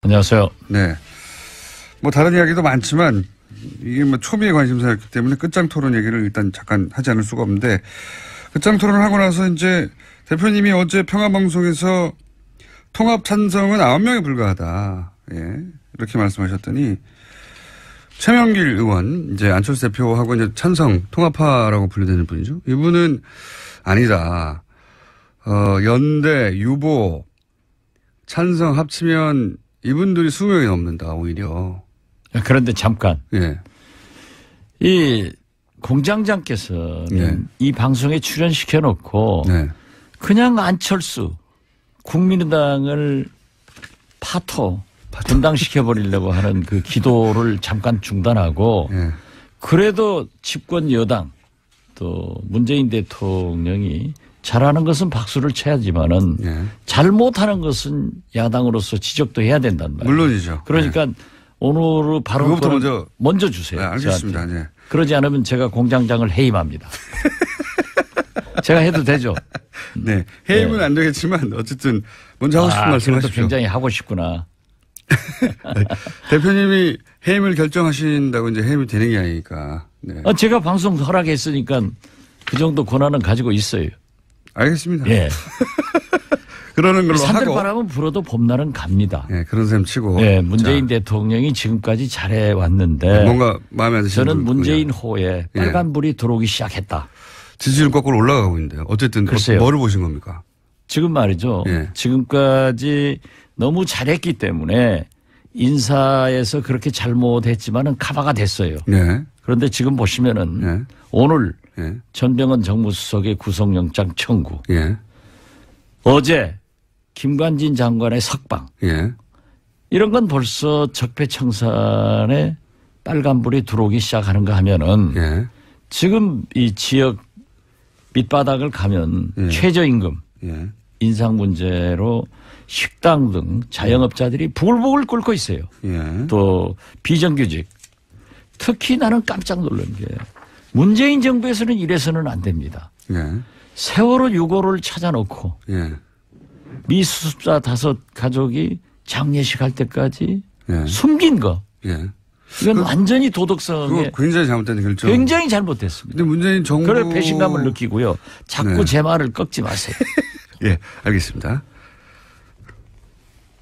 안녕하세요. 네. 뭐 다른 이야기도 많지만 이게 뭐 초미의 관심사였기 때문에 끝장 토론 얘기를 일단 잠깐 하지 않을 수가 없는데 끝장 토론을 하고 나서 이제 대표님이 어제 평화방송에서 통합 찬성은 9명에 불과하다. 예. 이렇게 말씀하셨더니 최명길 의원, 이제 안철수 대표하고 이제 찬성, 통합파라고 분류되는 분이죠. 이분은 아니다. 연대, 유보, 찬성 합치면 이분들이 20명이 넘는다, 오히려. 그런데 잠깐. 예. 이 공장장께서는 예. 이 방송에 출연시켜 놓고 네. 그냥 안철수, 국민의당을 분당시켜 버리려고 하는 그 기도를 잠깐 중단하고 예. 그래도 집권 여당 또 문재인 대통령이 잘하는 것은 박수를 쳐야지만은 예. 잘못하는 것은 야당으로서 지적도 해야 된단 말이에요. 물론이죠. 그러니까 네. 오늘 바로 먼저 주세요. 네, 알겠습니다. 네. 그러지 않으면 제가 공장장을 해임합니다. 제가 해도 되죠. 네. 해임은 네. 안 되겠지만 어쨌든 먼저 하고 싶은 말씀 하십시오. 굉장히 하고 싶구나. 대표님이 해임을 결정하신다고 이제 해임이 되는 게 아니니까. 네. 제가 방송 허락했으니까 그 정도 권한은 가지고 있어요. 알겠습니다. 예. 그러는 걸로 하고. 산들바람은 불어도 봄날은 갑니다. 네, 그런 셈 치고. 네, 문재인 대통령이 지금까지 잘해 왔는데. 뭔가 마음에 안 드시는 저는 문재인 호에 빨간불이 들어오기 시작했다. 지지율 거꾸로 올라가고 있는데요. 어쨌든 글쎄요. 뭐를 보신 겁니까? 지금 말이죠. 예. 지금까지 너무 잘했기 때문에 인사에서 그렇게 잘못했지만은 카바가 됐어요. 네. 그런데 지금 보시면은 네. 오늘 예. 전병헌 정무수석의 구속영장 청구. 예. 어제 김관진 장관의 석방. 예. 이런 건 벌써 적폐청산에 빨간불이 들어오기 시작하는가 하면은 예. 지금 이 지역 밑바닥을 가면 예. 최저임금 예. 인상 문제로 식당 등 자영업자들이 부글부글 끓고 있어요. 예. 또 비정규직. 특히 나는 깜짝 놀란 게 문재인 정부에서는 이래서는 안 됩니다. 예. 세월호 6호를 찾아놓고 예. 미수습자 5 가족이 장례식 할 때까지 예. 숨긴 거. 예. 이건 완전히 도덕성에 굉장히 잘못된 결정. 굉장히 잘못됐습니다. 근데 문재인 정부. 그래 배신감을 느끼고요. 자꾸 네. 제 말을 꺾지 마세요. 예, 알겠습니다.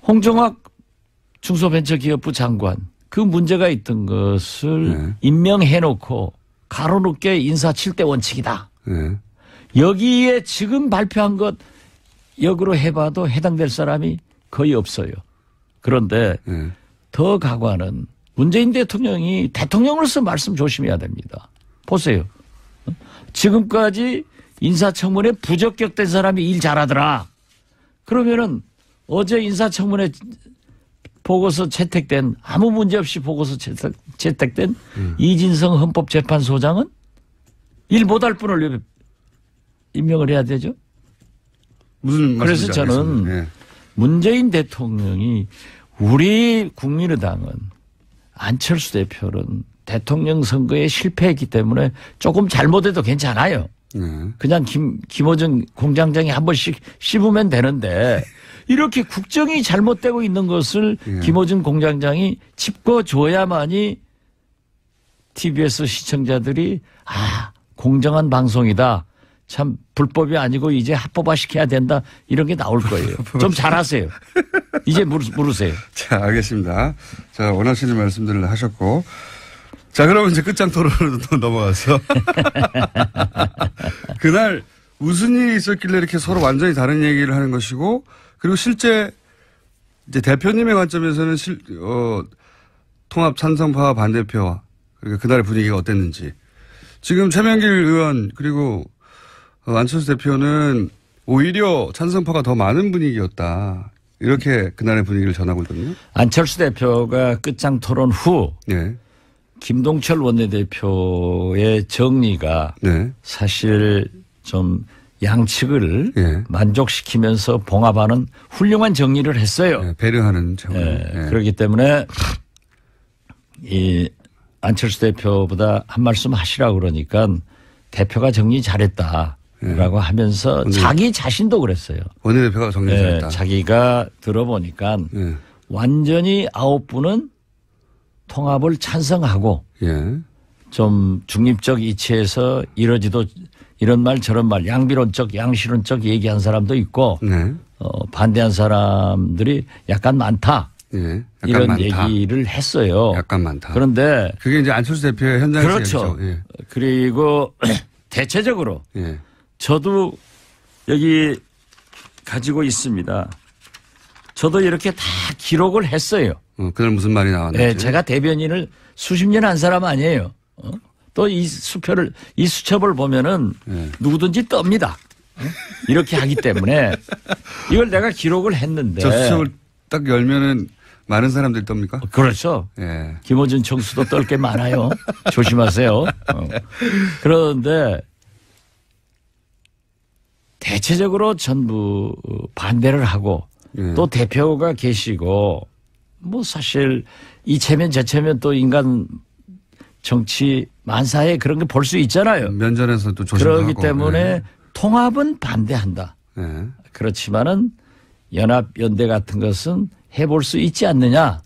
홍종학 중소벤처기업부 장관 그 문제가 있던 것을 네. 임명해놓고 가로놓게 인사 7대 원칙이다. 네. 여기에 지금 발표한 것 역으로 해봐도 해당될 사람이 거의 없어요. 그런데 네. 더 가관은 문재인 대통령이 대통령으로서 말씀 조심해야 됩니다. 보세요. 지금까지 인사청문회 부적격된 사람이 일 잘하더라. 그러면은 어제 인사청문회 보고서 채택된 아무 문제 없이 보고서 채택된 이진성 헌법재판소장은 일 못할 분을 왜 임명을 해야 되죠? 무슨 말씀인지 그래서 저는 네. 문재인 대통령이 우리 국민의당은 안철수 대표는 대통령 선거에 실패했기 때문에 조금 잘못해도 괜찮아요. 그냥 김어준 공장장이 한 번씩 씹으면 되는데 이렇게 국정이 잘못되고 있는 것을 김어준 공장장이 짚어줘야만이 TBS 시청자들이 공정한 방송이다. 참 불법이 아니고 이제 합법화시켜야 된다. 이런 게 나올 거예요. 좀 잘하세요. 이제 물으세요. 자, 알겠습니다. 자, 원하시는 말씀들을 하셨고. 자, 그러면 이제 끝장 토론으로 또 넘어가서. 그날 무슨 일이 있었길래 이렇게 서로 완전히 다른 얘기를 하는 것이고, 그리고 실제 이제 대표님의 관점에서는 통합 찬성파와 반대표와 그러니까 그날의 분위기가 어땠는지. 지금 최명길 의원 그리고 안철수 대표는 오히려 찬성파가 더 많은 분위기였다. 이렇게 그날의 분위기를 전하고 있거든요. 안철수 대표가 끝장 토론 후 네. 김동철 원내대표의 정리가 네. 사실 좀 양측을 네. 만족시키면서 봉합하는 훌륭한 정리를 했어요. 네. 배려하는 차원. 네. 네. 그렇기 때문에 이 안철수 대표보다 한 말씀 하시라고 그러니까 대표가 정리 잘했다. 라고 하면서 자기 자신도 그랬어요. 원내대표가 정리 잘했다. 자기가 들어보니까 완전히 9분은 통합을 찬성하고 예. 좀 중립적 이치에서 이러지도 이런 말 저런 말 양비론적 양실론적 얘기한 사람도 있고 네. 반대한 사람들이 약간 많다. 예. 약간 이런 많다. 얘기를 했어요. 약간 많다. 그런데 그게 이제 안철수 대표의 현장에서 그렇죠. 예. 그리고 대체적으로 예. 저도 여기 가지고 있습니다. 저도 이렇게 다 기록을 했어요. 그날 무슨 말이 나왔는지. 네, 제가 대변인을 수십 년 한 사람 아니에요. 또 이 수첩을 보면은 네. 누구든지 떱니다. 이렇게 하기 때문에 이걸 내가 기록을 했는데. 저 수첩을 딱 열면은 많은 사람들이 떱니까? 그렇죠. 예. 김어준 총수도 떨 게 많아요. 조심하세요. 그런데 대체적으로 전부 반대를 하고 예. 또 대표가 계시고 뭐 사실 이체면 저체면 또 인간 정치 만사에 그런 게 볼 수 있잖아요. 면전에서도 조심하고. 그렇기 때문에 통합은 반대한다. 예. 그렇지만은 연합연대 같은 것은 해볼 수 있지 않느냐.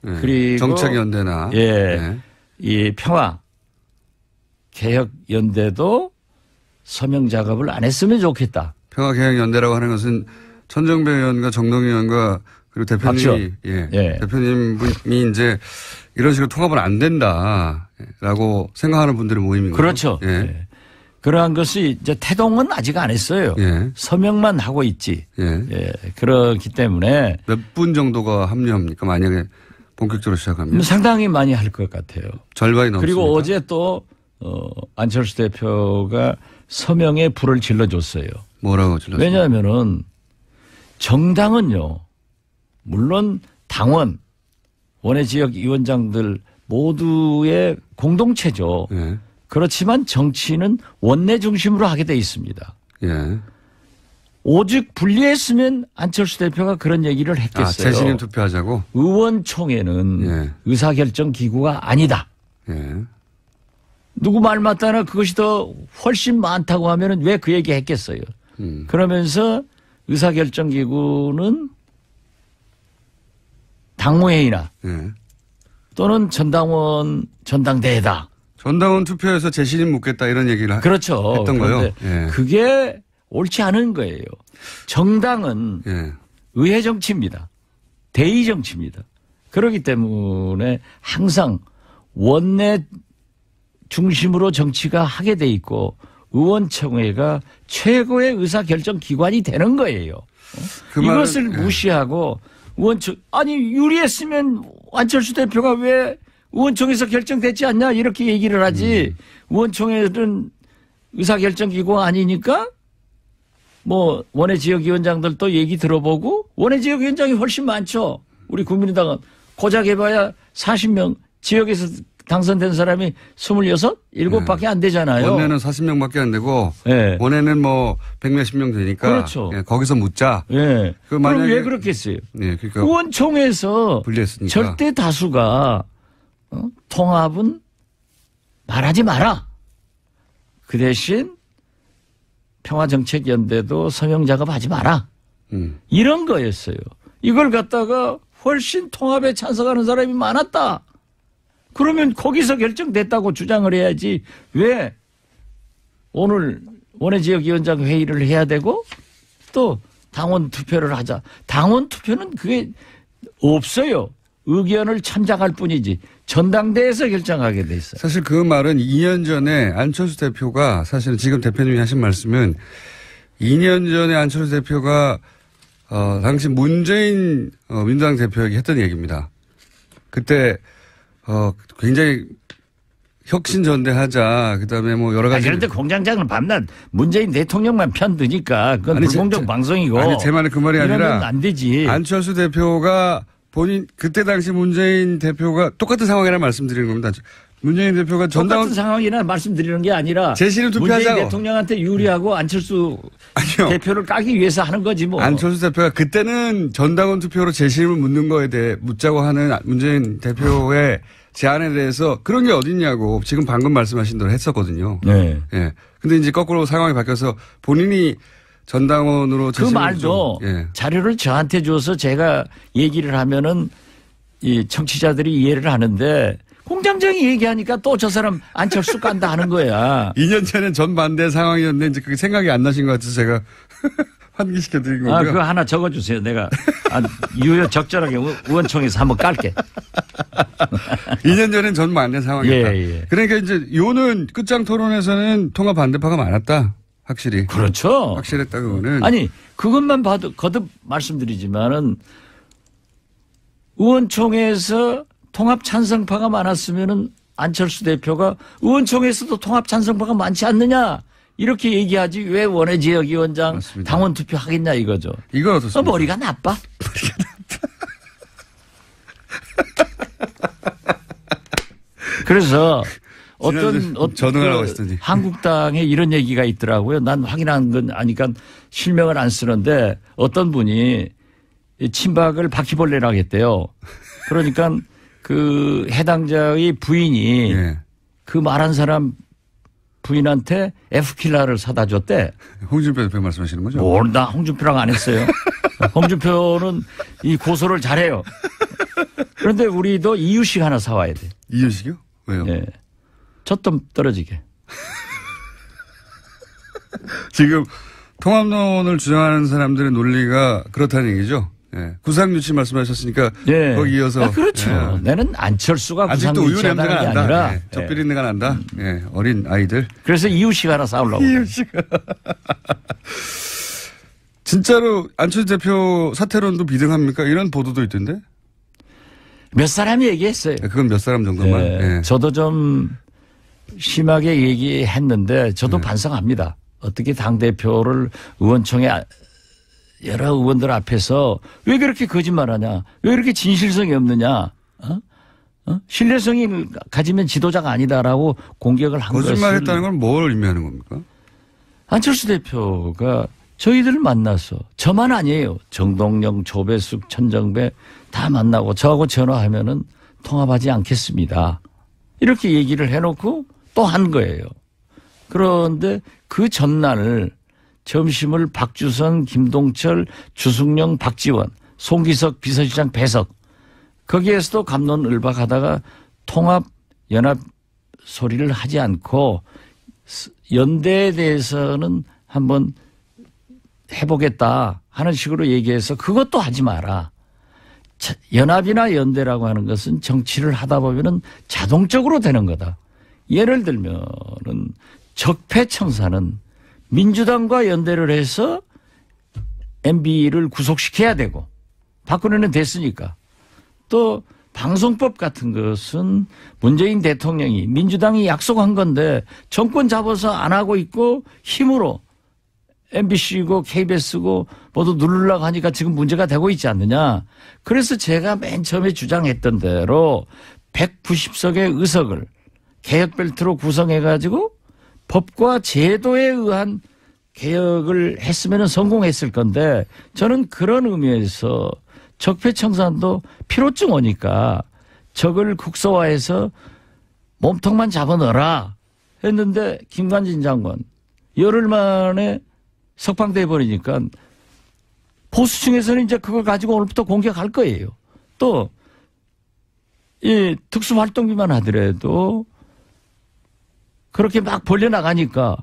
예. 그리고 정책연대나. 예, 예. 이 평화 개혁연대도 서명 작업을 안 했으면 좋겠다. 평화개혁연대라고 하는 것은 천정배 의원과 정동희 의원과 그리고 대표님이 예. 예. 대표님이 이제 이런 식으로 통합은 안 된다라고 생각하는 분들의 모임인 거죠. 그렇죠. 예. 예. 그러한 것이 이제 태동은 아직 안 했어요. 예. 서명만 하고 있지. 예. 예. 그렇기 때문에 몇 분 정도가 합류합니까? 만약에 본격적으로 시작하면 상당히 많이 할 것 같아요. 절반이 넘습니다. 그리고 어제 또 안철수 대표가 서명에 불을 질러줬어요. 뭐라고 질렀어요? 왜냐하면은 정당은요. 물론 당원, 원외 지역 위원장들 모두의 공동체죠. 예. 그렇지만 정치는 원내 중심으로 하게 돼 있습니다. 예. 오직 분리했으면 안철수 대표가 그런 얘기를 했겠어요. 재신임 투표하자고? 의원총회는 예. 의사결정 기구가 아니다. 예. 누구 말 맞다나 그것이 더 훨씬 많다고 하면은 왜 그 얘기 했겠어요. 그러면서 의사결정 기구는 당무회의나 예. 또는 전당대회다. 전당원 투표에서 재신임 묻겠다 이런 얘기를 그렇죠. 했던 거요. 예. 그게 옳지 않은 거예요. 정당은 예. 의회 정치입니다. 대의 정치입니다. 그렇기 때문에 항상 원내 중심으로 정치가 하게 돼 있고 의원총회가 최고의 의사결정 기관이 되는 거예요. 그 이것을 말은, 무시하고 아니 유리했으면 안철수 대표가 왜 의원총회에서 결정됐지 않냐 이렇게 얘기를 하지. 의원총회는 의사결정 기구가 아니니까 뭐 원외 지역위원장들도 얘기 들어보고 원외 지역위원장이 훨씬 많죠. 우리 국민의당은 고작 해봐야 40명 지역에서 당선된 사람이 26, 7밖에 안 되잖아요. 원내는 40명밖에 안 되고 네. 원내는 뭐 100몇십 명 되니까 그렇죠. 예, 거기서 묻자. 예. 그 그럼 왜 그렇겠어요? 예, 그러니까 의원총회에서 분리했으니까. 절대 다수가 통합은 말하지 마라. 그 대신 평화정책연대도 서명 작업하지 마라. 이런 거였어요. 이걸 갖다가 훨씬 통합에 찬성하는 사람이 많았다. 그러면 거기서 결정됐다고 주장을 해야지 왜 오늘 원외지역위원장 회의를 해야 되고 또 당원 투표를 하자. 당원 투표는 그게 없어요. 의견을 참작할 뿐이지 전당대회에서 결정하게 돼 있어요. 사실 그 말은 2년 전에 안철수 대표가 사실은 지금 대표님이 하신 말씀은 2년 전에 안철수 대표가 당시 문재인 민주당 대표에게 했던 얘기입니다. 그때 굉장히 혁신전대하자. 그다음에 뭐 여러 가지. 그런데 공장장은 밤낮 문재인 대통령만 편드니까 그건 불공정 방송이고. 아니 제 말은 그 말이 아니라 안 되지. 안철수 대표가 본인 그때 당시 문재인 대표가 똑같은 상황이라 말씀드리는 겁니다. 문재인 대표가 똑같은 상황이나 말씀드리는 게 아니라 재신임 투표하자고. 문재인 대통령한테 유리하고 안철수 아니요. 대표를 까기 위해서 하는 거지 뭐. 안철수 대표가 그때는 전당원 투표로 재신임을 묻는 거에 대해 묻자고 하는 문재인 대표의 제안에 대해서 그런 게 어딨냐고 지금 방금 말씀하신 대로 했었거든요. 네. 예. 근데 이제 거꾸로 상황이 바뀌어서 본인이 전당원으로 그 말도 예. 자료를 저한테 줘서 제가 얘기를 하면은 이 청취자들이 이해를 하는데 공장장이 얘기하니까 또 저 사람 안철수 깐다 하는 거야. 2년 전엔 전반대 상황이었는데 이제 그게 생각이 안 나신 것 같아서 제가 환기시켜 드린 거고요. 그거 하나 적어주세요. 내가 유효 적절하게 의원총회에서 한번 깔게. 2년 전엔 전반대 상황이었다. 예, 예. 그러니까 이제 요는 끝장 토론에서는 통합 반대파가 많았다. 확실히. 그렇죠. 확실했다 그거는. 아니 그것만 봐도 거듭 말씀드리지만은 의원총회에서 통합 찬성파가 많았으면은 안철수 대표가 의원총회에서도 통합 찬성파가 많지 않느냐 이렇게 얘기하지 왜 원외지역위원장 맞습니다. 당원 투표 하겠냐 이거죠. 이건 어떻습니까? 머리가 나빠. 그래서 어떤 한국당에 이런 얘기가 있더라고요. 난 확인한 건 아니까 실명을 안 쓰는데 어떤 분이 친박을 바퀴벌레라고 했대요. 그러니까 그 해당자의 부인이 예. 그 말한 사람 부인한테 F킬라를 사다 줬대. 홍준표 대표 말씀하시는 거죠? 나 홍준표랑 안 했어요. 홍준표는 이 고소를 잘해요. 그런데 우리도 이유식 하나 사와야 돼. 이유식이요? 왜요? 네. 젖좀 떨어지게. 지금 통합론을 주장하는 사람들의 논리가 그렇다는 얘기죠. 예. 구상유치 말씀하셨으니까 예. 거기 이어서. 그렇죠. 예. 나는 안철수가 아직도 우유 구상유치하다는 냄새가 게 난다. 아니라 예. 젖비린내가 난다. 예. 어린 아이들. 그래서 이유식 하나 싸우려고. 이유식. 진짜로 안철수 대표 사퇴론도 비등합니까? 이런 보도도 있던데. 몇 사람이 얘기했어요. 그건 몇 사람 정도만. 예. 저도 좀 심하게 얘기했는데 저도 네. 반성합니다. 어떻게 당대표를 의원총회 여러 의원들 앞에서 왜 그렇게 거짓말하냐. 왜 그렇게 진실성이 없느냐. 신뢰성이 가지면 지도자가 아니다라고 공격을 한 것을. 거짓말했다는 건 뭘 의미하는 겁니까? 안철수 대표가 저희들을 만나서 저만 아니에요. 정동영, 조배숙, 천정배 다 만나고 저하고 전화하면은 통합하지 않겠습니다. 이렇게 얘기를 해놓고 또 한 거예요. 그런데 그 전날 점심을 박주선, 김동철, 주승용, 박지원, 송기석 비서실장 배석 거기에서도 갑론을박하다가 통합 연합 소리를 하지 않고 연대에 대해서는 한번 해보겠다 하는 식으로 얘기해서 그것도 하지 마라. 연합이나 연대라고 하는 것은 정치를 하다 보면은 자동적으로 되는 거다. 예를 들면은 적폐청사는 민주당과 연대를 해서 MB를 구속시켜야 되고 박근혜는 됐으니까 또 방송법 같은 것은 문재인 대통령이 민주당이 약속한 건데 정권 잡아서 안 하고 있고 힘으로 MBC고 KBS고 모두 누르려고 하니까 지금 문제가 되고 있지 않느냐. 그래서 제가 맨 처음에 주장했던 대로 190석의 의석을 개혁벨트로 구성해가지고 법과 제도에 의한 개혁을 했으면 성공했을 건데 저는 그런 의미에서 적폐청산도 피로증 오니까 적을 국소화해서 몸통만 잡아넣어라 했는데 김관진 장관 열흘 만에 석방돼 버리니까 보수층에서는 이제 그걸 가지고 오늘부터 공격할 거예요. 또 이 특수활동비만 하더라도 그렇게 막 벌려나가니까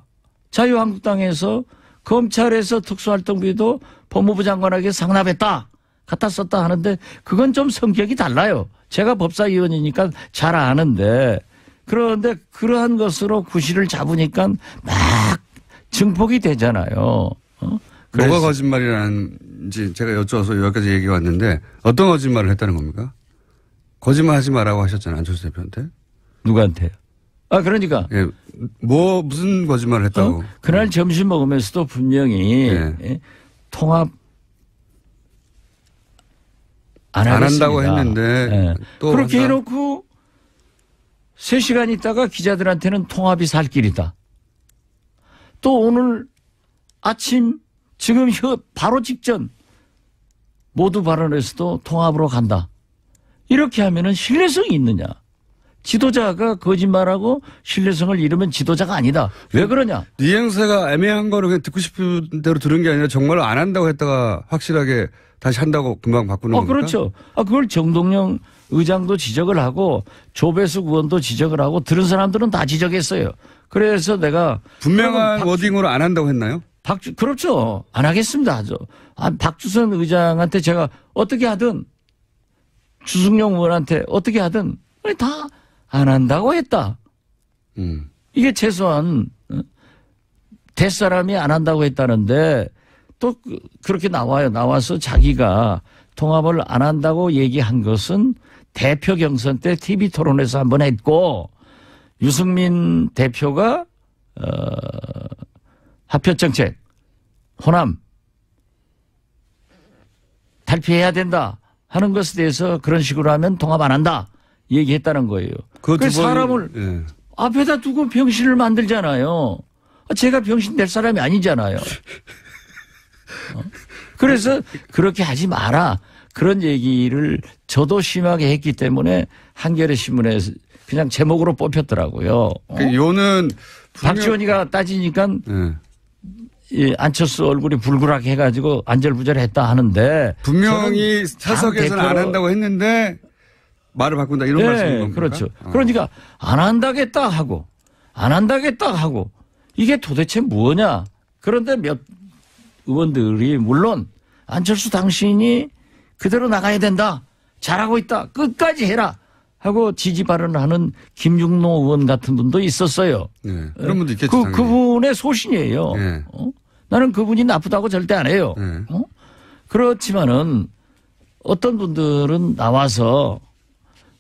자유한국당에서 검찰에서 특수활동비도 법무부 장관에게 상납했다. 갖다 썼다 하는데 그건 좀 성격이 달라요. 제가 법사위원이니까 잘 아는데 그런데 그러한 것으로 구실을 잡으니까 막 증폭이 되잖아요. 뭐가 거짓말이라는지 제가 여쭤서 여기까지 얘기가 왔는데 어떤 거짓말을 했다는 겁니까? 거짓말 하지 마라고 하셨잖아요. 안철수 대표한테. 누구한테요? 그러니까. 예. 무슨 거짓말을 했다고. 그날 점심 먹으면서도 분명히 예. 통합 안 한다고 했는데. 예. 또 그렇게 한다. 해놓고 3시간 있다가 기자들한테는 통합이 살 길이다. 또 오늘 아침 지금 바로 직전 모두 발언에서도 통합으로 간다. 이렇게 하면은 신뢰성이 있느냐. 지도자가 거짓말하고 신뢰성을 잃으면 지도자가 아니다. 왜 그러냐? 뉘앙스가 애매한 거를 그냥 듣고 싶은 대로 들은 게 아니라 정말로 안 한다고 했다가 확실하게 다시 한다고 금방 바꾸는 겁니까? 그렇죠. 그걸 정동영 의장도 지적을 하고 조배숙 의원도 지적을 하고 들은 사람들은 다 지적했어요. 그래서 내가 분명한 워딩으로 안 한다고 했나요? 그렇죠. 안 하겠습니다. 박주선 의장한테 제가 어떻게 하든 주승용 의원한테 어떻게 하든 다 안 한다고 했다. 이게 최소한 대사람이 안 한다고 했다는데 또 그렇게 나와서 자기가 통합을 안 한다고 얘기한 것은 대표 경선 때 TV 토론에서 한번 했고 유승민 대표가 합표정책 호남 탈피해야 된다 하는 것에 대해서 그런 식으로 하면 통합 안 한다 얘기했다는 거예요. 그래서 사람을 앞에다 두고 병신을 만들잖아요. 제가 병신 될 사람이 아니잖아요. 그래서 그렇게 하지 마라. 그런 얘기를 저도 심하게 했기 때문에 한겨레 신문에 그냥 제목으로 뽑혔더라고요. 요는 박지원이가 따지니까 이 안철수 얼굴이 불그랗게 해가지고 안절부절했다 하는데 분명히 사석에서는 안 한다고 했는데 말을 바꾼다 이런 말씀인 겁니까? 그렇죠. 그러니까 안 한다겠다 하고 안 한다겠다 하고 이게 도대체 뭐냐. 그런데 몇 의원들이 물론 안철수 당신이 그대로 나가야 된다. 잘하고 있다. 끝까지 해라. 하고 지지 발언을 하는 김중노 의원 같은 분도 있었어요. 네. 그런 분도 있겠죠. 그분의 소신이에요. 네. 나는 그분이 나쁘다고 절대 안 해요. 네. 그렇지만은 어떤 분들은 나와서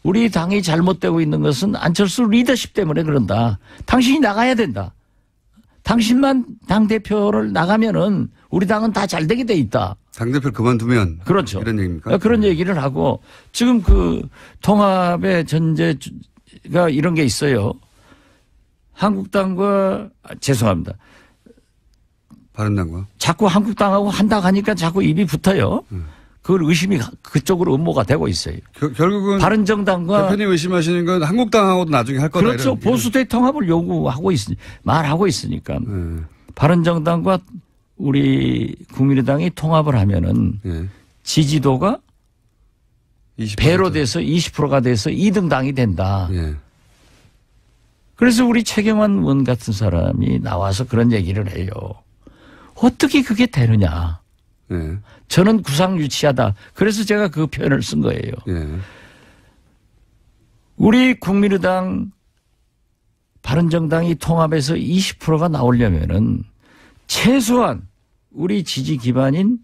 우리 당이 잘못되고 있는 것은 안철수 리더십 때문에 그런다. 당신이 나가야 된다. 당신만 당대표를 나가면은 우리 당은 다 잘 되게 돼 있다. 당대표를 그만두면. 그렇죠. 이런 얘기입니까? 그런 얘기를 하고 지금 그 통합의 전제가 이런 게 있어요. 한국당과 죄송합니다. 바른당과. 자꾸 한국당하고 한다고 하니까 자꾸 입이 붙어요. 그걸 의심이 그쪽으로 음모가 되고 있어요. 결국은 바른정당과 대표님 의심하시는 건 한국당하고도 나중에 할 거다. 그렇죠. 보수 대통합을 요구하고 말하고 있으니까. 바른정당과 우리 국민의당이 통합을 하면은 지지도가 20%. 배로 돼서 20%가 돼서 2등 당이 된다. 그래서 우리 최경환 의원 같은 사람이 나와서 그런 얘기를 해요. 어떻게 그게 되느냐. 저는 구상유치하다. 그래서 제가 그 표현을 쓴 거예요. 우리 국민의당 바른정당이 통합해서 20%가 나오려면은 최소한 우리 지지 기반인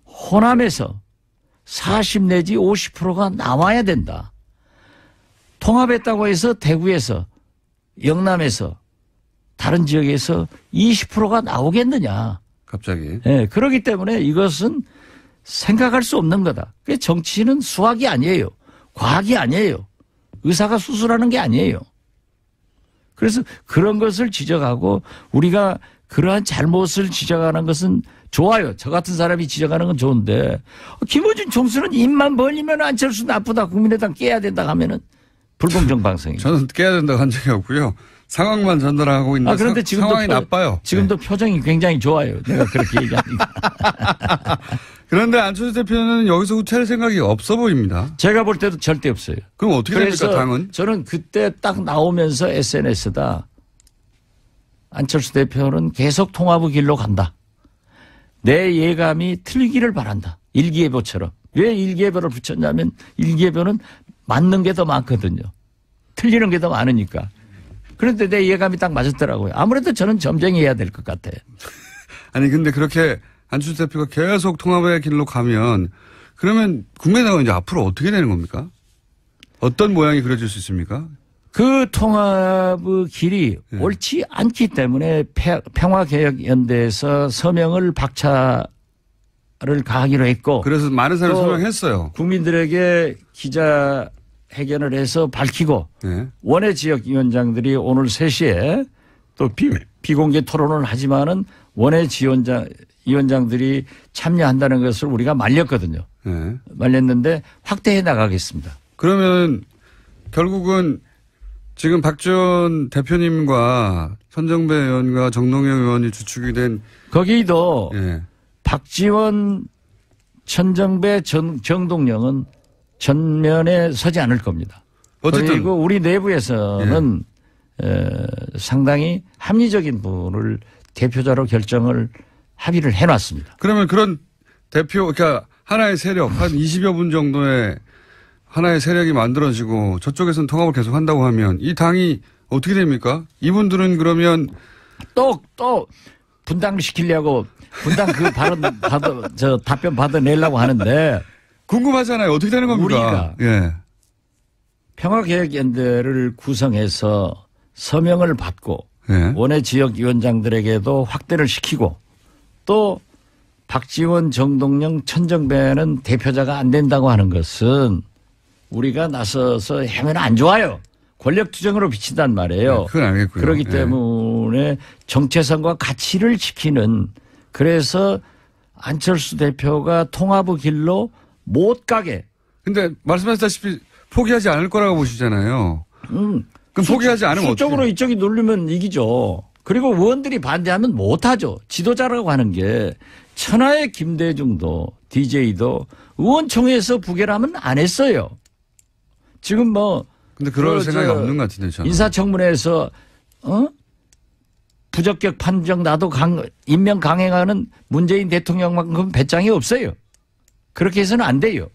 호남에서 40 내지 50%가 나와야 된다. 통합했다고 해서 대구에서 영남에서 다른 지역에서 20%가 나오겠느냐. 갑자기. 네, 그렇기 때문에 이것은 생각할 수 없는 거다. 정치는 수학이 아니에요. 과학이 아니에요. 의사가 수술하는 게 아니에요. 그래서 그런 것을 지적하고 우리가 그러한 잘못을 지적하는 것은 좋아요. 저 같은 사람이 지적하는 건 좋은데 김어준 총수는 입만 벌리면 안철수 나쁘다. 국민의당 깨야 된다 하면은 불공정 방송이에요. 저는 깨야 된다고 한 적이 없고요. 상황만 전달하고 있는데 그런데 상황이 나빠요. 지금도 표정이 굉장히 좋아요. 내가 그렇게 얘기하니까. 그런데 안철수 대표는 여기서 후퇴할 생각이 없어 보입니다. 제가 볼 때도 절대 없어요. 그럼 어떻게 됩니까, 당은? 저는 그때 딱 나오면서 SNS에다 안철수 대표는 계속 통합의 길로 간다. 내 예감이 틀리기를 바란다. 일기예보처럼. 왜 일기예보를 붙였냐면 일기예보는 맞는 게 더 많거든요. 틀리는 게 더 많으니까. 그런데 내 예감이 딱 맞았더라고요. 아무래도 저는 점쟁이해야 될 것 같아요. 아니 근데 그렇게 안철수 대표가 계속 통합의 길로 가면 그러면 국민의당은 이제 앞으로 어떻게 되는 겁니까? 어떤 모양이 그려질 수 있습니까? 그 통합의 길이 옳지 않기 때문에 평화개혁연대에서 서명을 박차를 가하기로 했고. 그래서 많은 사람이 서명했어요. 국민들에게 기자회견을 해서 밝히고 원외 지역위원장들이 오늘 3시에 또 비공개 토론을 하지만은 원외 위원장들이 참여한다는 것을 우리가 말렸거든요. 말렸는데 확대해 나가겠습니다. 그러면 결국은 지금 박지원 대표님과 천정배 의원과 정동영 의원이 주축이 된 거기도 예. 박지원, 천정배, 정동영은 전면에 서지 않을 겁니다. 어쨌든 그리고 우리 내부에서는 상당히 합리적인 분을 대표자로 결정을 합의를 해놨습니다. 그러면 그런 대표, 그러니까 하나의 세력, 한 20여 분 정도의 하나의 세력이 만들어지고 저쪽에서는 통합을 계속 한다고 하면 이 당이 어떻게 됩니까? 이분들은 그러면 또 분당시키려고 분당 그 답변 받아내려고 하는데 궁금하잖아요. 어떻게 되는 겁니까? 우리가 예. 평화개혁연대를 구성해서 서명을 받고 예. 원외 지역위원장들에게도 확대를 시키고 또 박지원, 정동영, 천정배는 대표자가 안 된다고 하는 것은 우리가 나서서 하면 안 좋아요. 권력 투쟁으로 비친단 말이에요. 네, 그건 알겠고요. 그렇기 때문에 정체성과 가치를 지키는 그래서 안철수 대표가 통합의 길로 못 가게. 근데 말씀하셨다시피 포기하지 않을 거라고 보시잖아요. 그럼 포기하지 않으면 어떻게? 수적으로 이쪽이 누르면 이기죠. 그리고 의원들이 반대하면 못하죠. 지도자라고 하는 게 천하의 김대중도 DJ도 의원총회에서 부결하면 안 했어요. 지금 뭐 근데 그럴 생각이 없는 것 같은데 저는. 인사청문회에서 부적격 판정 나도 임명 강행하는 문재인 대통령만큼 배짱이 없어요. 그렇게 해서는 안 돼요.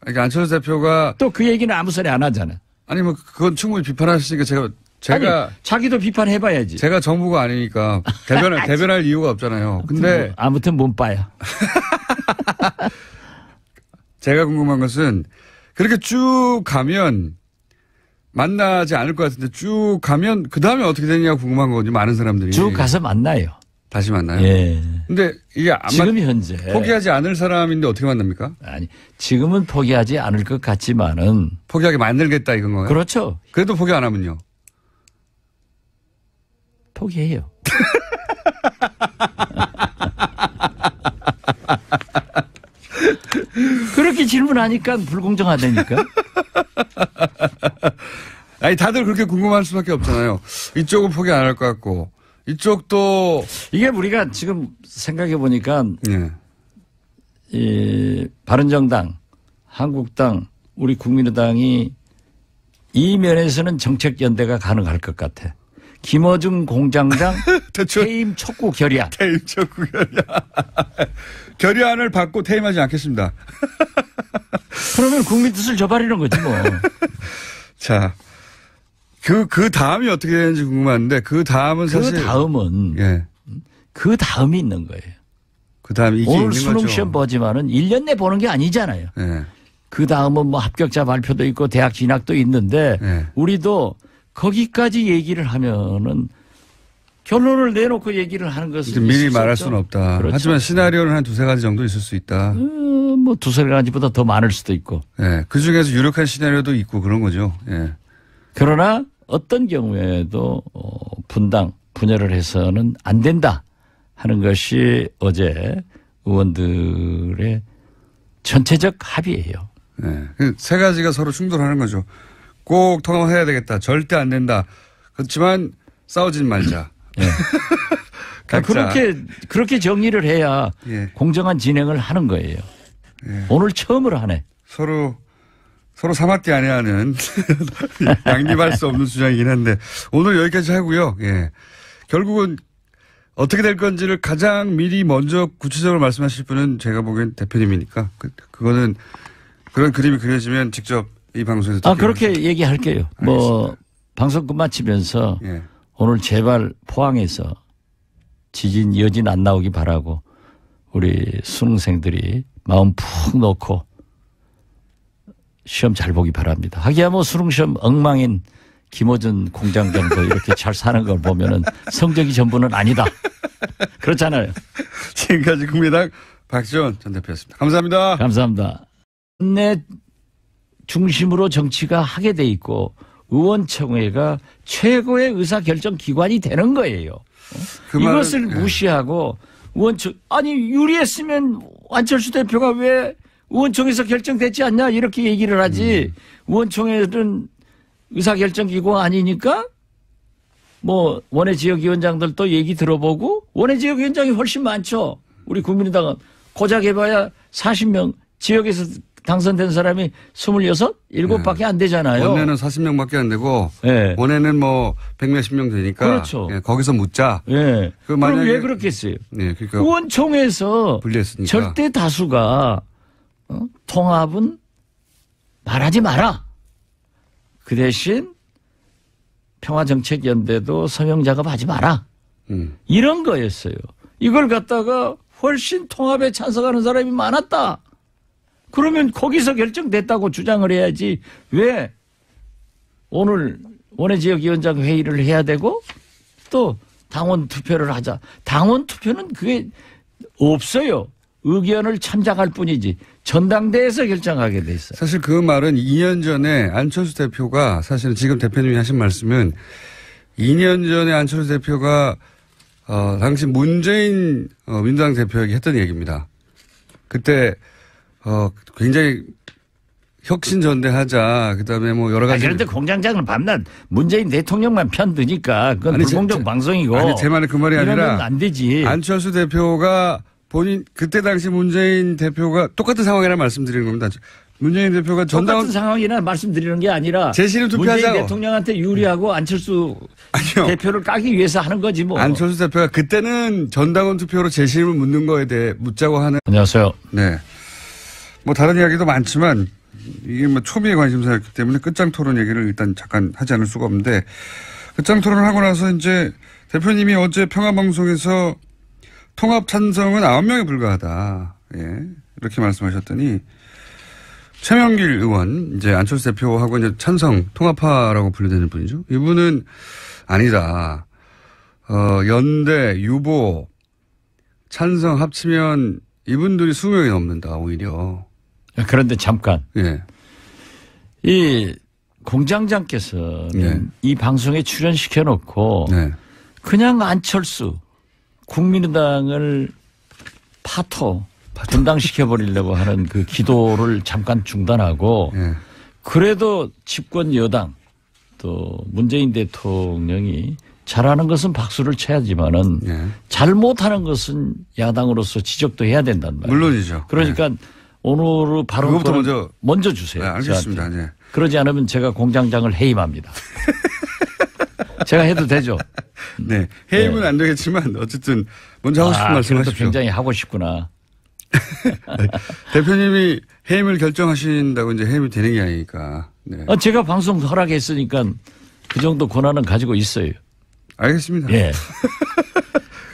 그러니까 안철수 대표가 또 그 얘기는 아무 소리 안 하잖아. 아니 뭐 그건 충분히 비판하시니까 제가 아니, 자기도 비판해봐야지. 제가 정부가 아니니까 대변할 이유가 없잖아요. 근데 아무튼 몸빠야. 제가 궁금한 것은 그렇게 쭉 가면 만나지 않을 것 같은데 쭉 가면 그 다음에 어떻게 되느냐고 궁금한 거거든요. 많은 사람들이. 쭉 가서 만나요. 다시 만나요? 예. 근데 이게 지금 현재 포기하지 않을 사람인데 어떻게 만납니까? 아니 지금은 포기하지 않을 것 같지만은 포기하게 만들겠다 이건 거예요? 그렇죠. 그래도 포기 안 하면요? 포기해요. 그렇게 질문하니까 불공정하다니까. 아니 다들 그렇게 궁금할 수밖에 없잖아요. 이쪽은 포기 안 할 것 같고 이쪽도 이게 우리가 지금 생각해 보니까 예. 이 바른정당, 한국당, 우리 국민의당이 이 면에서는 정책 연대가 가능할 것 같아. 김어준 공장장 퇴임 촉구 결의안. 퇴임 촉구 결의안. 결의안을 받고 퇴임하지 않겠습니다. 그러면 국민 뜻을 저버리는 거지 뭐. 자, 그 다음이 어떻게 되는지 궁금한데 그 다음은 사실 그 다음은 예. 그 다음이 있는 거예요. 그 다음이 이게 오늘 있는 수능 거죠. 시험 보지만은 1년 내 보는 게 아니잖아요. 예. 그 다음은 뭐 합격자 발표도 있고 대학 진학도 있는데 예. 우리도 거기까지 얘기를 하면은 결론을 내놓고 얘기를 하는 것은 미리 말할 수는 없다. 그렇죠. 하지만 시나리오는 한 두세 가지 정도 있을 수 있다. 뭐 두세 가지보다 더 많을 수도 있고. 예. 그 중에서 유력한 시나리오도 있고 그런 거죠. 예. 그러나 어떤 경우에도 분당, 분열을 해서는 안 된다 하는 것이 어제 의원들의 전체적 합의예요. 예. 그 세 가지가 서로 충돌하는 거죠. 꼭 통합해야 되겠다. 절대 안 된다. 그렇지만 싸우진 말자. 예. 그렇게 정리를 해야 예. 공정한 진행을 하는 거예요. 예. 오늘 처음으로 하네. 서로 사막디 아니하는 양립할 수 없는 주장이긴 한데 오늘 여기까지 하고요. 예. 결국은 어떻게 될 건지를 가장 미리 먼저 구체적으로 말씀하실 분은 제가 보기엔 대표님이니까 그거는 그런 그림이 그려지면 직접 이 방송에서 그렇게 얘기할게요. 알겠습니다. 뭐 방송 끝마치면서 예. 오늘 제발 포항에서 지진 여진 안 나오기 바라고 우리 수능생들이 마음 푹 놓고 시험 잘 보기 바랍니다. 하기야 뭐 수능시험 엉망인 김어준 공장장도 이렇게 잘 사는 걸 보면은 성적이 전부는 아니다. 그렇잖아요. 지금까지 국민의당 박지원 전 대표였습니다. 감사합니다. 감사합니다. 내 중심으로 정치가 하게 돼 있고 의원총회가 최고의 의사결정 기관이 되는 거예요. 그 이것을 말은, 무시하고 아니 유리했으면 안철수 대표가 왜 의원총회에서 결정됐지 않냐 이렇게 얘기를 하지 의원총회는 의사결정기구가 아니니까 뭐 원외 지역위원장들도 얘기 들어보고 원외 지역위원장이 훨씬 많죠. 우리 국민의당은 고작 해봐야 40명 지역에서 당선된 사람이 26, 7밖에 안 되잖아요. 원내는 40명밖에 안 되고 네. 원내는 뭐 100몇십 명 되니까 그렇죠. 예, 거기서 묻자. 네. 그럼 왜 그렇겠어요? 네, 그러니까 의원총회에서 분리했으니까. 절대 다수가 통합은 말하지 마라. 그 대신 평화정책연대도 서명 작업하지 마라. 이런 거였어요. 이걸 갖다가 훨씬 통합에 찬성하는 사람이 많았다. 그러면 거기서 결정됐다고 주장을 해야지 왜 오늘 원외지역위원장 회의를 해야 되고 또 당원 투표를 하자. 당원 투표는 그게 없어요. 의견을 참작할 뿐이지 전당대회에서 결정하게 돼 있어요. 사실 그 말은 2년 전에 안철수 대표가 사실은 지금 대표님이 하신 말씀은 2년 전에 안철수 대표가 당시 문재인 민주당 대표에게 했던 얘기입니다. 그때 굉장히 혁신전대하자. 그다음에 뭐 여러 가지. 그런데 공장장은 밤낮 문재인 대통령만 편드니까 그건 불공정 방송이고. 아니 제 말은 그 말이 아니라 안 되지. 안철수 대표가 본인 그때 당시 문재인 대표가 똑같은 상황이라 말씀드리는 겁니다. 문재인 대표가 똑같은 상황이나 말씀드리는 게 아니라 재신을 투표하자고. 문재인 대통령한테 유리하고 안철수 대표를 까기 위해서 하는 거지 뭐. 안철수 대표가 그때는 전당원 투표로 재신을 묻는 거에 대해 묻자고 하는. 안녕하세요. 네. 뭐 다른 이야기도 많지만 이게 뭐 초미의 관심사였기 때문에 끝장 토론 얘기를 일단 잠깐 하지 않을 수가 없는데 끝장 토론을 하고 나서 이제 대표님이 어제 평화방송에서 통합 찬성은 9명에 불과하다. 예. 이렇게 말씀하셨더니 최명길 의원, 이제 안철수 대표하고 이제 찬성, 통합파라고 분류되는 분이죠. 이분은 아니다. 연대, 유보, 찬성 합치면 이분들이 20명이 넘는다, 오히려. 그런데 잠깐. 예. 이 공장장께서는 네. 이 방송에 출연시켜 놓고 네. 그냥 안철수 국민의당을 분당시켜 버리려고 하는 그 기도를 잠깐 중단하고 네. 그래도 집권 여당 또 문재인 대통령이 잘하는 것은 박수를 쳐야지만은 네. 잘못하는 것은 야당으로서 지적도 해야 된단 말이에요. 물론이죠. 그러니까 네. 오늘의 발언권을 먼저 주세요. 네, 알겠습니다. 네. 그러지 않으면 제가 공장장을 해임합니다. 제가 해도 되죠? 네. 해임은 안 되겠지만 어쨌든 먼저 하고 싶은 말씀 하십시오. 굉장히 하고 싶구나. 네. 대표님이 해임을 결정하신다고 이제 해임이 되는 게 아니니까. 네. 제가 방송 허락했으니까 그 정도 권한은 가지고 있어요. 알겠습니다. 예.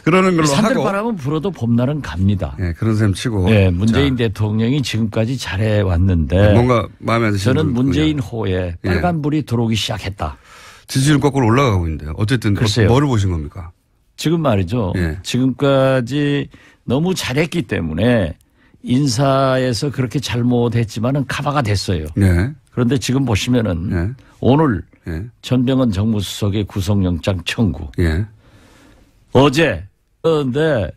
그러는 걸로 하고. 산들바람은 불어도 봄날은 갑니다. 예, 그런 셈 치고. 예, 문재인 대통령이 지금까지 잘해왔는데. 뭔가 마음에 안 드시는 저는 문재인 호에 빨간불이 들어오기 시작했다. 지지율 거꾸로 올라가고 있는데요. 어쨌든 글쎄요. 뭐를 보신 겁니까? 지금 말이죠. 예. 지금까지 너무 잘했기 때문에 인사에서 그렇게 잘못했지만은 커버가 됐어요. 네. 그런데 지금 보시면은 네. 오늘 예. 전병헌 정무수석의 구속영장 청구. 예. 어제 그런데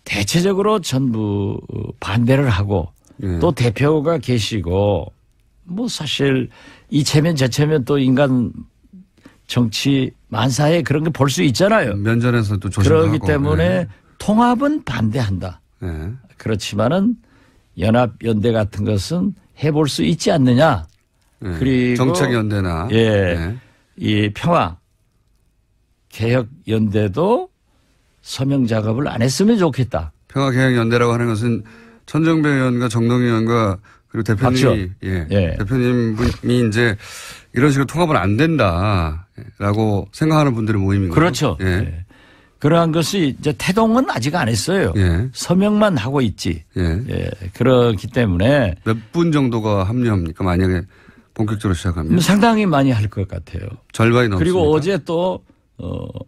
대체적으로 전부 반대를 하고 예. 또 대표가 계시고 뭐 사실 이체면 저체면 또 인간 정치 만사에 그런 게 볼 수 있잖아요. 면전에서도 조심하고. 그렇기 때문에 통합은 반대한다. 예. 그렇지만은 연합연대 같은 것은 해볼 수 있지 않느냐. 예. 그리고 정책연대나. 예, 예. 이 평화 개혁연대도 서명 작업을 안 했으면 좋겠다. 평화개혁연대라고 하는 것은 천정배 의원과 정동희 의원과 그리고 대표님이 대표님이 이제 이런 식으로 통합은 안 된다라고 생각하는 분들의 모임인 거죠. 그렇죠. 예. 예. 그러한 것이 이제 태동은 아직 안 했어요. 예. 서명만 하고 있지. 예. 예. 그렇기 때문에 몇 분 정도가 합류합니까? 만약에 본격적으로 시작하면 상당히 많이 할 것 같아요. 절반이 넘습니다. 그리고 어제 또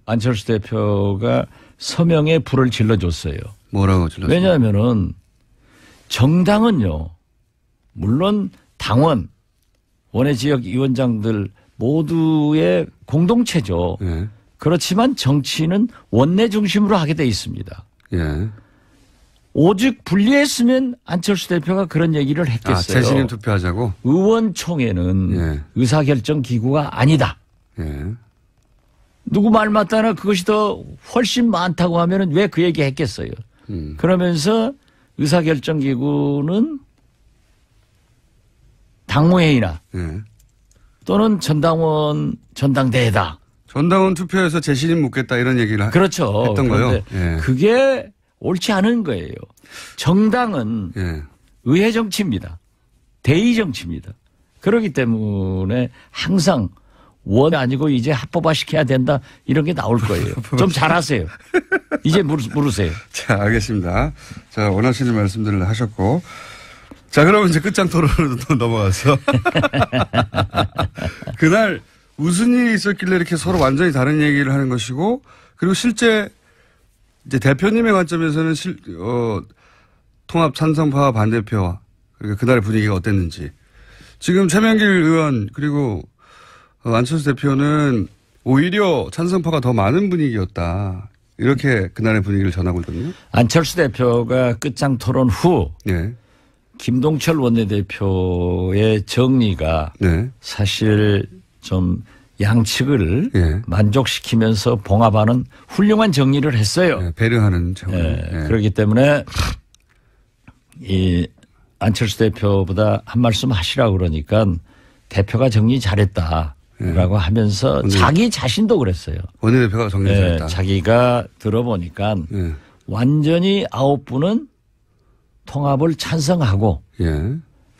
안철수 대표가 서명에 불을 질러줬어요. 뭐라고 질렀어요? 왜냐하면은 정당은요, 물론 당원, 원외 지역 위원장들 모두의 공동체죠. 그렇지만 정치는 원내 중심으로 하게 돼 있습니다. 예. 오직 분리했으면 안철수 대표가 그런 얘기를 했겠어요. 재신임 투표하자고? 의원총회는 예. 의사결정 기구가 아니다. 예. 누구 말 맞다나 그것이 더 훨씬 많다고 하면은 왜 그 얘기 했겠어요. 그러면서 의사결정 기구는 당무회의나 예. 또는 전당대회다. 전당원 투표에서 재신임 묻겠다 이런 얘기를 그렇죠. 했던 거요. 예. 그게 옳지 않은 거예요. 정당은 예. 의회 정치입니다. 대의 정치입니다. 그렇기 때문에 항상 원 아니고 이제 합법화 시켜야 된다 이런 게 나올 거예요. 좀 잘하세요. 이제 물으세요. 자, 알겠습니다. 자, 원하시는 말씀들을 하셨고. 자, 그러면 이제 끝장 토론으로 또 넘어가서. 그날 무슨 일이 있었길래 이렇게 서로 완전히 다른 얘기를 하는 것이고, 그리고 실제 이제 대표님의 관점에서는 통합 찬성파와 반대표와 그러니까 그날의 분위기가 어땠는지. 지금 최명길 의원 그리고 안철수 대표는 오히려 찬성파가 더 많은 분위기였다. 이렇게 그날의 분위기를 전하고 있거든요. 안철수 대표가 끝장 토론 후 네. 김동철 원내대표의 정리가 네. 사실 좀 양측을 네. 만족시키면서 봉합하는 훌륭한 정리를 했어요. 네. 배려하는 정리. 네. 그렇기 때문에 이 안철수 대표보다 한 말씀 하시라고 그러니까 대표가 정리 잘했다. 라고 하면서 자기 자신도 그랬어요. 원내대표가 정리 잘했다. 자기가 들어보니까 완전히 9분은 통합을 찬성하고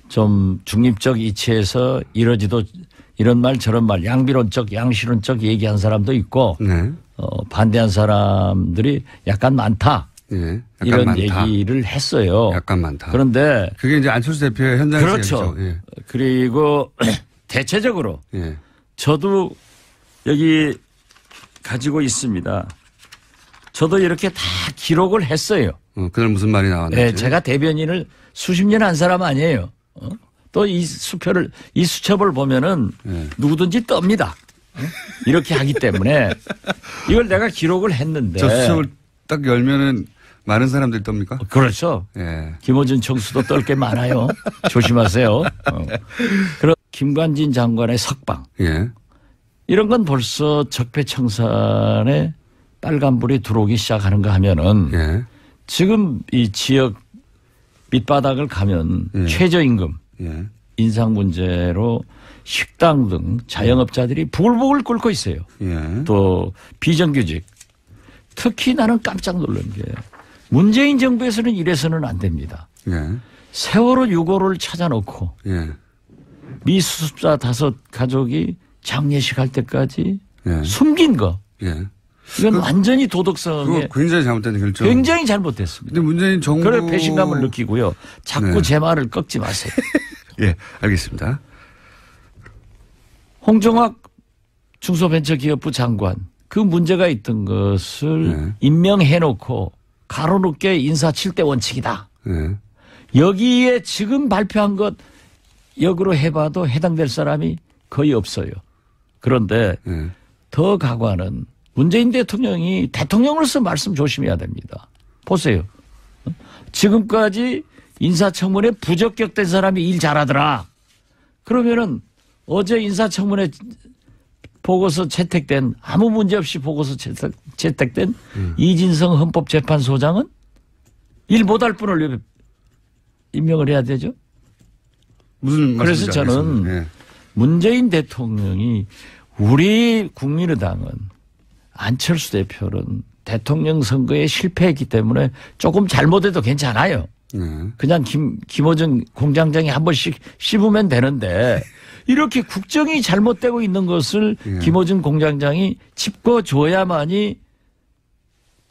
좀 중립적 이치에서 이러지도 이런 말 저런 말 양비론적 양실론적 얘기한 사람도 있고 반대한 사람들이 약간 많다. 약간 이런 많다. 얘기를 했어요. 약간 많다. 그런데 그게 이제 안철수 대표의 현장에서 그렇죠. 그리고 대체적으로 저도 여기 가지고 있습니다. 저도 이렇게 다 기록을 했어요. 그날 무슨 말이 나왔는지. 네, 제가 대변인을 수십 년 한 사람 아니에요. 또 이 수첩을 보면은 누구든지 떱니다. 이렇게 하기 때문에 이걸 내가 기록을 했는데. 저 수첩을 딱 열면은 많은 사람들이 떱니까? 그렇죠. 김어준 총수도 떨 게 많아요. 조심하세요. 그럼 김관진 장관의 석방. 이런 건 벌써 적폐청산에 빨간불이 들어오기 시작하는가 하면은 지금 이 지역 밑바닥을 가면 최저임금 인상 문제로 식당 등 자영업자들이 부글부글 끓고 있어요. 또 비정규직. 특히 나는 깜짝 놀란 게 문재인 정부에서는 이래서는 안 됩니다. 세월호 6호를 찾아놓고 미수습자 5 가족이 장례식 할 때까지 숨긴 거. 이건 완전히 도덕성에 굉장히 잘못된 결정. 굉장히 잘못됐습니다. 근데 문재인 정부. 그래 배신감을 느끼고요. 자꾸 제 말을 꺾지 마세요. 예, 알겠습니다. 홍종학 중소벤처기업부 장관 그 문제가 있던 것을 임명해놓고 가로놓게 인사 7대 원칙이다. 여기에 지금 발표한 것 역으로 해봐도 해당될 사람이 거의 없어요. 그런데 더 가관은 문재인 대통령이 대통령으로서 말씀 조심해야 됩니다. 보세요. 지금까지 인사청문회 부적격된 사람이 일 잘하더라. 그러면은 어제 인사청문회 보고서 채택된 아무 문제 없이 보고서 채택된 이진성 헌법재판소장은 일 못할 분을 왜 임명을 해야 되죠? 무슨 말씀인지 그래서 저는 문재인 대통령이 우리 국민의당은 안철수 대표는 대통령 선거에 실패했기 때문에 조금 잘못해도 괜찮아요. 그냥 김어준 공장장이 한 번씩 씹으면 되는데 이렇게 국정이 잘못되고 있는 것을 김어준 공장장이 짚어줘야만이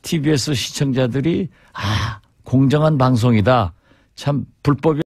TBS 시청자들이 공정한 방송이다. 참 불법이